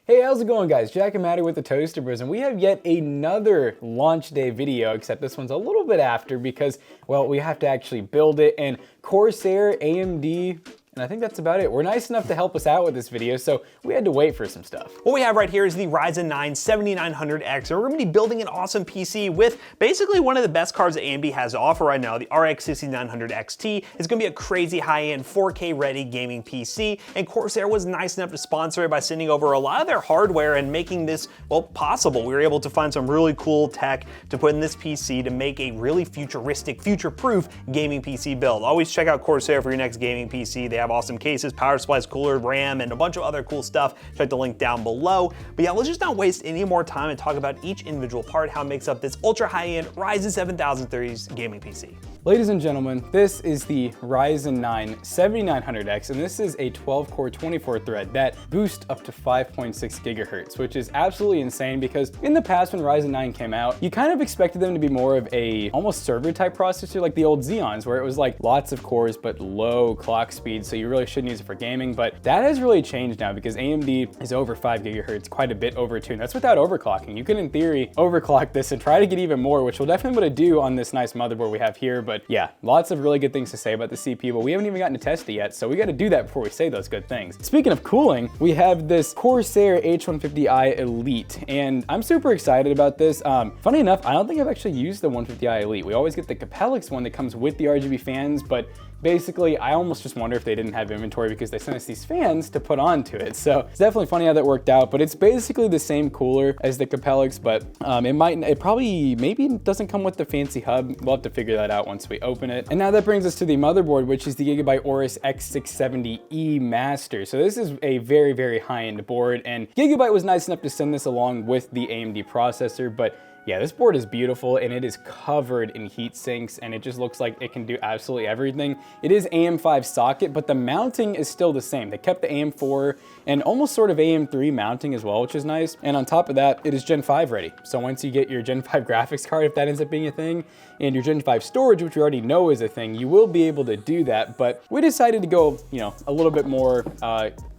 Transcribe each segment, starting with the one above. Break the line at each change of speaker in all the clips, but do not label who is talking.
Hey, how's it going, guys? Jack and Maddie with the Toaster Bros, and we have yet another launch day video, except this one's a little bit after because, well, we have to actually build it, and Corsair, AMD, and I think that's about it. We're nice enough to help us out with this video, so we had to wait for some stuff.
What we have right here is the Ryzen 9 7900X, and we're gonna be building an awesome PC with basically one of the best cards that AMD has to offer right now. The RX 6900 XT is gonna be a crazy high-end 4K ready gaming PC, and Corsair was nice enough to sponsor it by sending over a lot of their hardware and making this, well, possible. We were able to find some really cool tech to put in this PC to make a really futuristic, future-proof gaming PC build. Always check out Corsair for your next gaming PC. They have awesome cases, power supplies, cooler, RAM, and a bunch of other cool stuff. Check the link down below. But yeah, let's just not waste any more time and talk about each individual part, how it makes up this ultra high-end Ryzen 7000 series gaming PC.
Ladies and gentlemen, this is the Ryzen 9 7900X, and this is a 12-core 24-thread that boosts up to 5.6 gigahertz, which is absolutely insane because in the past when Ryzen 9 came out, you kind of expected them to be more of a almost server-type processor like the old Xeons, where it was like lots of cores but low clock speed, so you really shouldn't use it for gaming. But that has really changed now because AMD is over 5 gigahertz, quite a bit over 2, and that's without overclocking. You can, in theory, overclock this and try to get even more, which we'll definitely be able to do on this nice motherboard we have here. But yeah, lots of really good things to say about the CPU, but we haven't even gotten to test it yet, so we got to do that before we say those good things. Speaking of cooling, we have this Corsair H150i Elite, and I'm super excited about this. Funny enough, I don't think I've actually used the 150i Elite. We always get the Capellix one that comes with the RGB fans, but basically, I almost just wonder if they didn't have inventory because they sent us these fans to put onto it. So it's definitely funny how that worked out, but it's basically the same cooler as the Capellix, but maybe it doesn't come with the fancy hub. We'll have to figure that out once we open it. And now that brings us to the motherboard, which is the Gigabyte Aorus X670E Master. So this is a very, very high-end board, and Gigabyte was nice enough to send this along with the AMD processor, but yeah, this board is beautiful and it is covered in heat sinks and it just looks like it can do absolutely everything. It is AM5 socket, but the mounting is still the same. They kept the AM4 and almost sort of AM3 mounting as well, which is nice. And on top of that, it is Gen 5 ready. So once you get your Gen 5 graphics card, if that ends up being a thing, and your Gen 5 storage, which we already know is a thing, you will be able to do that. But we decided to go, a little bit more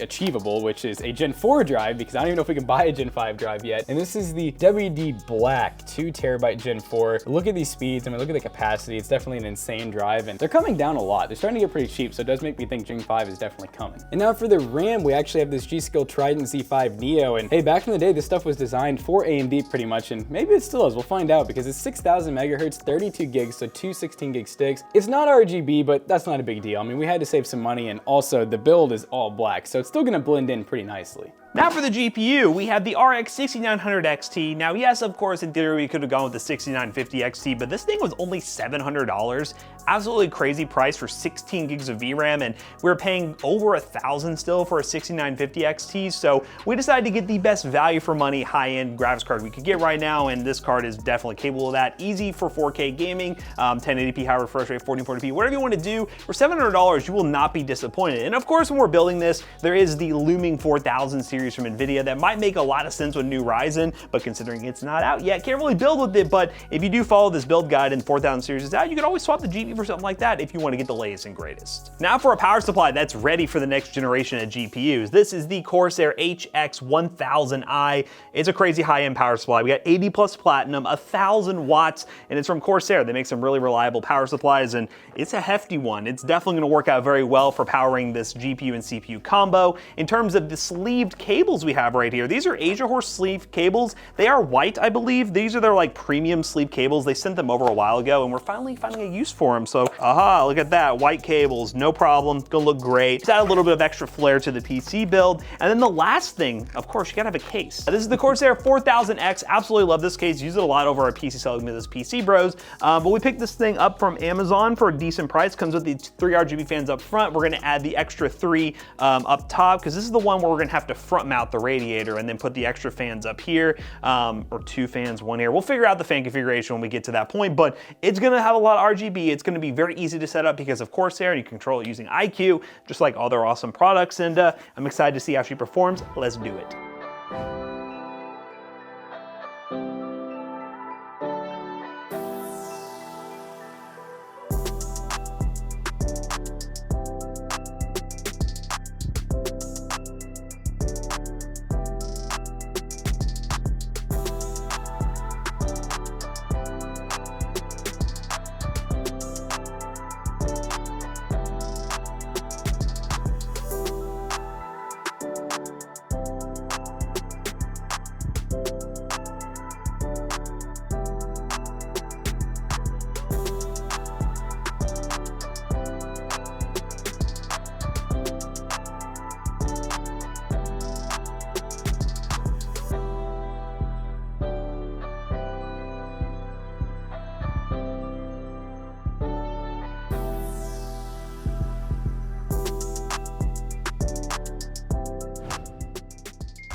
achievable, which is a Gen 4 drive, because I don't even know if we can buy a Gen 5 drive yet. And this is the WD Black 2 terabyte Gen 4. Look at these speeds, I mean, look at the capacity. It's definitely an insane drive, and they're coming down a lot. They're starting to get pretty cheap, so it does make me think Gen 5 is definitely coming. And now for the RAM, we actually have this G-Skill Trident Z5 Neo, and hey, back in the day, this stuff was designed for AMD pretty much, and maybe it still is. We'll find out because it's 6,000 megahertz, 32 gigs, so two 16 gig sticks. It's not RGB, but that's not a big deal. I mean, we had to save some money, and also the build is all black, so it's still gonna blend in pretty nicely.
Now for the GPU, we have the RX 6900 XT. Now, yes, of course, in theory, we could have gone with the 6950 XT, but this thing was only $700. Absolutely crazy price for 16 gigs of VRAM, and we were paying over $1,000 still for a 6950 XT, so we decided to get the best value for money high-end graphics card we could get right now, and this card is definitely capable of that. Easy for 4K gaming, 1080p high refresh rate, 1440p, whatever you want to do. For $700, you will not be disappointed. And of course, when we're building this, there is the looming 4000 series from NVIDIA that might make a lot of sense with new Ryzen, but considering it's not out yet, can't really build with it. But if you do follow this build guide and 4000 series is out, you can always swap the GPU for something like that if you want to get the latest and greatest. Now for a power supply that's ready for the next generation of GPUs. This is the Corsair HX1000i. It's a crazy high-end power supply. We got 80 plus platinum, 1,000 watts, and it's from Corsair. They make some really reliable power supplies, and it's a hefty one. It's definitely going to work out very well for powering this GPU and CPU combo. In terms of the sleeved cables we have right here, these are Asia Horse sleeve cables. They are white, I believe. These are their like premium sleeve cables. They sent them over a while ago, and we're finally finding a use for them. So, aha, look at that, white cables, no problem. It's gonna look great. Just add a little bit of extra flair to the PC build. And then the last thing, of course, you gotta have a case. This is the Corsair 4000X. Absolutely love this case. Use it a lot over our PC selling with this PC Bros. But we picked this thing up from Amazon for a decent price. Comes with the 3 RGB fans up front. We're gonna add the extra 3 up top, because this is the one where we're gonna have to front mount the radiator and then put the extra fans up here, or 2 fans, 1 here. We'll figure out the fan configuration when we get to that point, but it's gonna have a lot of RGB. It's gonna be very easy to set up because of Corsair, and you control it using iQ, just like all their awesome products, and I'm excited to see how she performs. Let's do it.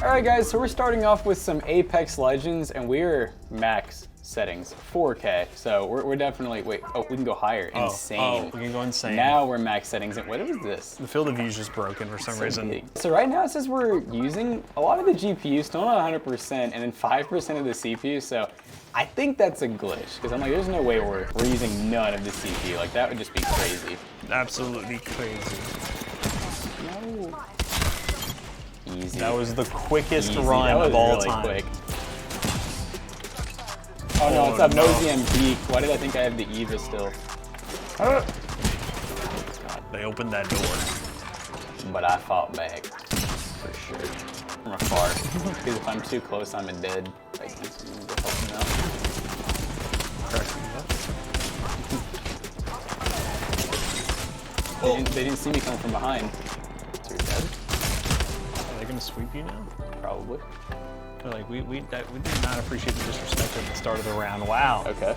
All right, guys, so we're starting off with some Apex Legends, and we're max settings, 4K. So we're definitely, wait, oh, we can go higher, insane.
Oh, we can go insane.
Now we're max settings, and what is this?
The field of view is just broken for some reason.
Big. So right now it says we're using a lot of the GPU, still not 100%, and then 5% of the CPU, so I think that's a glitch, because I'm like, there's no way we're using none of the CPU. Like, that would just be crazy.
Absolutely crazy.
No. Easy.
That was the quickest run
that was
of all
really
time.
Quick. Oh no, it's up Nosy and Peak. Why did I think I have the Eva still?
God, they opened that door.
But I fought back, for sure. From afar. Because if I'm too close, I'm dead. Like, he's gonna go help him out. They didn't see me coming from behind. So you're dead?
Are they gonna sweep you now?
Probably.
They're like, we did not appreciate the disrespect at the start of the round. Wow.
Okay.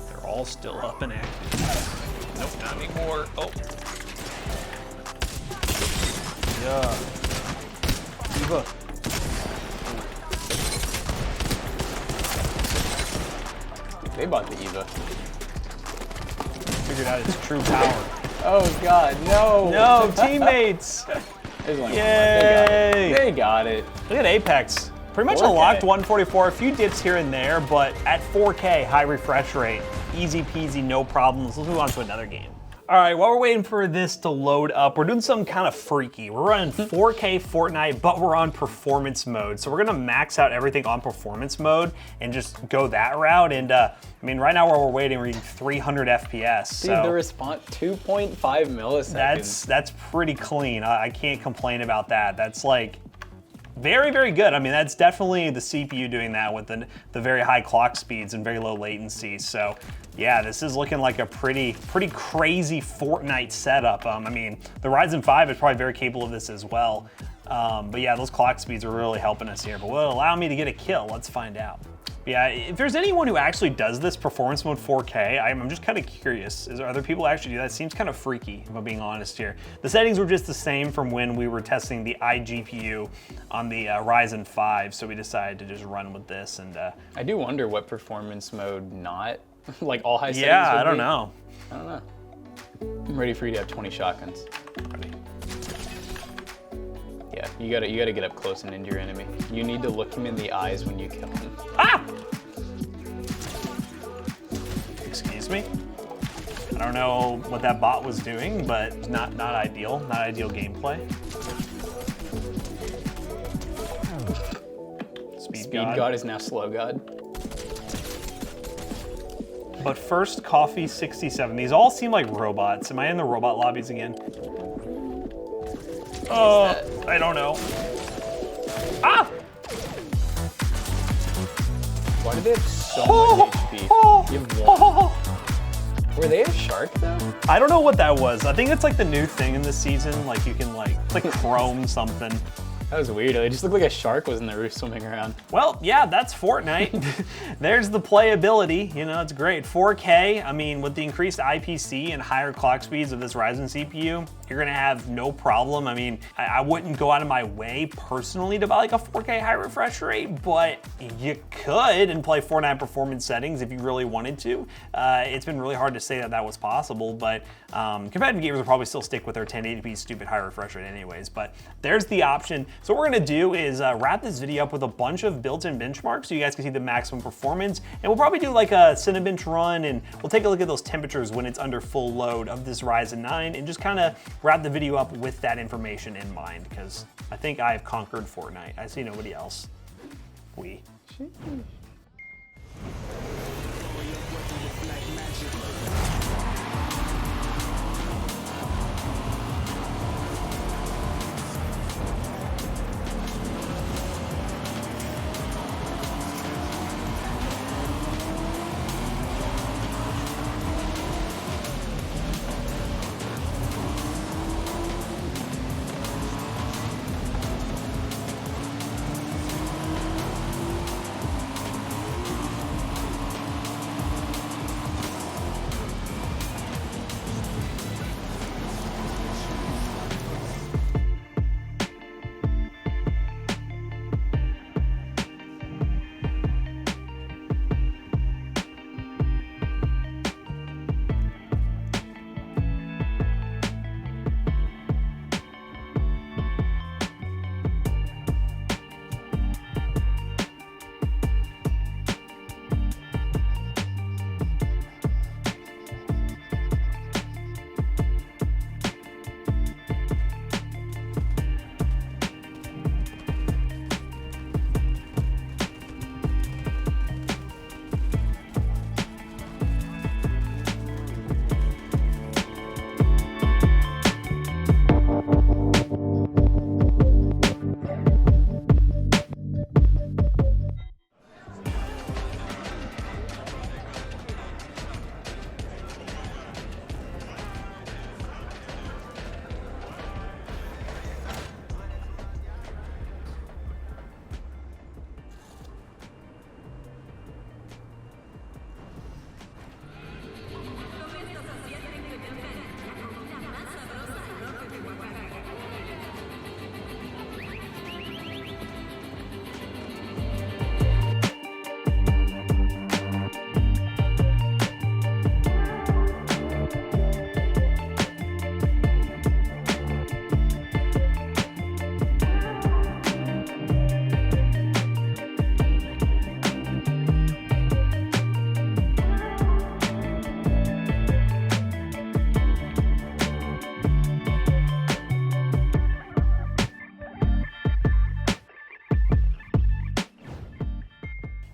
They're all still up and active. Nope, not anymore. Oh. Yeah. Eva.
They bought the Eva.
Figured out its true power.
Oh god, no!
No, teammates! Yay!
They got it.
Look at Apex. Pretty much
4K.
a locked 144, a few dips here and there, but at 4K, high refresh rate. Easy peasy, no problems. Let's move on to another game. All right, while we're waiting for this to load up, we're doing something kind of freaky. We're running 4K Fortnite, but we're on performance mode. So we're gonna max out everything on performance mode and just go that route. And I mean, right now while we're waiting, we're getting 300 FPS.
Dude, the response, 2.5 milliseconds.
That's pretty clean. I can't complain about that. That's like, very, very good. I mean, that's definitely the CPU doing that with the very high clock speeds and very low latency. So yeah, this is looking like a pretty crazy Fortnite setup. I mean, the Ryzen 5 is probably very capable of this as well. But yeah, those clock speeds are really helping us here. But will it allow me to get a kill? Let's find out. But yeah, if there's anyone who actually does this performance mode 4K, I'm just kind of curious. Are there other people who actually do that? It seems kind of freaky, if I'm being honest here. The settings were just the same from when we were testing the iGPU on the Ryzen 5, so we decided to just run with this. And
I do wonder what performance mode not, like all high settings
yeah,
would
I don't
be.
know.
I don't know. I'm ready for you to have 20 shotguns.
Ready.
Yeah, you gotta get up close and into your enemy. You need to look him in the eyes when you kill him.
Ah! Excuse me? I don't know what that bot was doing, but not ideal. Not ideal gameplay.
Speed God is now Slow God.
But first, Coffee 67. These all seem like robots. Am I in the robot lobbies again? Oh, I don't know. Ah!
Why do they have so much HP? You have one. Were they a shark though?
I don't know what that was. I think it's like the new thing in this season. Like you can like chrome something.
That was weird. It just looked like a shark was in the roof swimming around.
Well, yeah, that's Fortnite. There's the playability, you know, it's great. 4K, I mean, with the increased IPC and higher clock speeds of this Ryzen CPU, you're gonna have no problem. I mean, I wouldn't go out of my way personally to buy like a 4K high refresh rate, but you could and play Fortnite performance settings if you really wanted to. It's been really hard to say that was possible, but competitive gamers will probably still stick with their 1080p stupid high refresh rate anyways, but there's the option. So what we're gonna do is wrap this video up with a bunch of built-in benchmarks so you guys can see the maximum performance, and we'll probably do like a Cinebench run, and we'll take a look at those temperatures when it's under full load of this Ryzen 9, and just kind of wrap the video up with that information in mind, because I think I've conquered Fortnite. I see nobody else. We.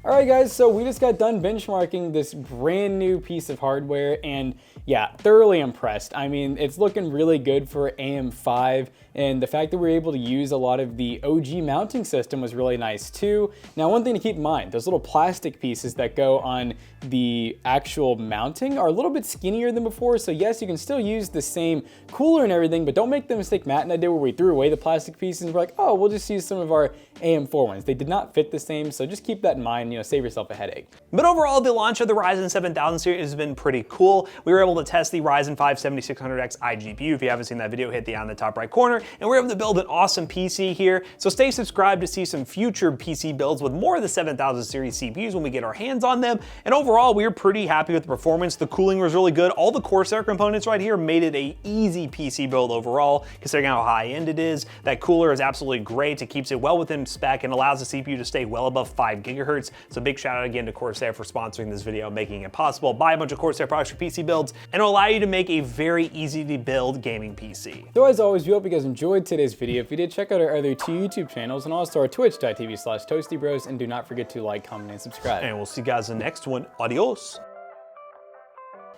All right guys, so we just got done benchmarking this brand new piece of hardware and yeah, thoroughly impressed. I mean, it's looking really good for AM5, and the fact that we're able to use a lot of the OG mounting system was really nice too. Now, one thing to keep in mind, those little plastic pieces that go on the actual mounting are a little bit skinnier than before, so yes, you can still use the same cooler and everything, but don't make the mistake Matt and I did where we threw away the plastic pieces and we're like, oh, we'll just use some of our AM4 ones. They did not fit the same, so just keep that in mind, save yourself a headache.
But overall, the launch of the Ryzen 7000 series has been pretty cool. We were able to test the Ryzen 5 7600X iGPU. If you haven't seen that video, hit the eye in the top right corner. And we're able to build an awesome PC here. So stay subscribed to see some future PC builds with more of the 7000 series CPUs when we get our hands on them. And overall, we were pretty happy with the performance. The cooling was really good. All the Corsair components right here made it an easy PC build overall, considering how high end it is. That cooler is absolutely great. It keeps it well within spec and allows the CPU to stay well above 5 gigahertz. So big shout out again to Corsair for sponsoring this video, making it possible. Buy a bunch of Corsair products for PC builds, and it'll allow you to make a very easy to build gaming PC.
So as always, we hope you guys enjoyed today's video. If you did, check out our other 2 YouTube channels and also our twitch.tv/toastybros, and do not forget to like, comment, and subscribe.
And we'll see you guys in the next one. Adios.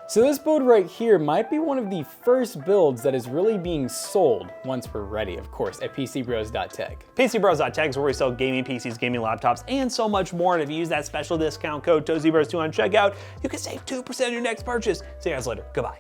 So this build right here might be one of the first builds that is really being sold once we're ready, of course, at PCBros.tech.
PCBros.tech is where we sell gaming PCs, gaming laptops, and so much more. And if you use that special discount code ToastyBros2 on checkout, you can save 2% on your next purchase. See you guys later. Goodbye.